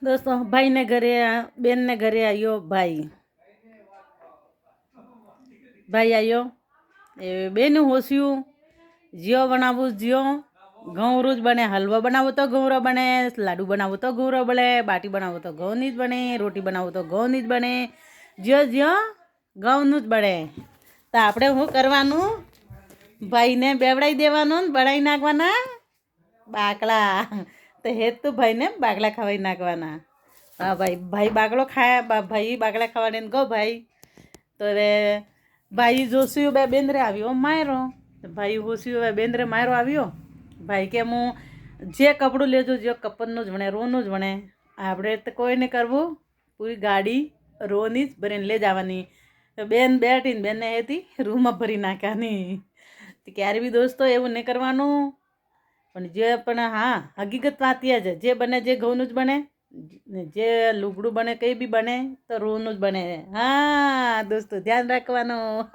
દોસ્તો ભાઈને ઘરે બેનને ઘરે આવ્યો ભાઈ આવ્યો એ બેનું હોસ્યું જીઓ બનાવવું જીઓ ઘઉં જ બને, હલવો બનાવો તો ઘઉંરો બને, લાડુ બનાવો તો ઘઉંરો બને, બાટી બનાવો તો ઘઉંની જ બને, રોટી બનાવો તો ઘઉંની જ બને, જ્યો ઘઉંનું જ બને. તો આપણે શું કરવાનું, ભાઈને બેવડાવી દેવાનું ને બળાવી નાખવાના બાકડા. તો હેત તો ભાઈને બાકડા ખવાઈ નાખવાના. હા ભાઈ બાકડો ખાયા, ભાઈ બાકડા ખાવાને ગો ભાઈ. તો હવે ભાઈ જોશું બે બેન્દ્રે આવ્યો માયરો, ભાઈ હોસ્યું હવે બેન્દ્રે માયરો આવ્યો. ભાઈ કે હું જે કપડું લેજો, જે કપડનું જ વણે, રોનું જ વણે, આપણે તો કોઈ નહીં કરવું, પૂરી ગાડી રોની જ ભરીને લઈ જવાની. તો બેન બેઠીને બેનને હતી રૂમમાં ભરી નાખ્યાની. ક્યારે બી દોસ્તો એવું નહીં કરવાનું. પણ જે પણ હા હકીકત વાત એ જ, જે બને જે ઘઉંનું જ બને, જે લુગડું બને કંઈ બી બને તો રોનું જ બને. હા દોસ્તો ધ્યાન રાખવાનું.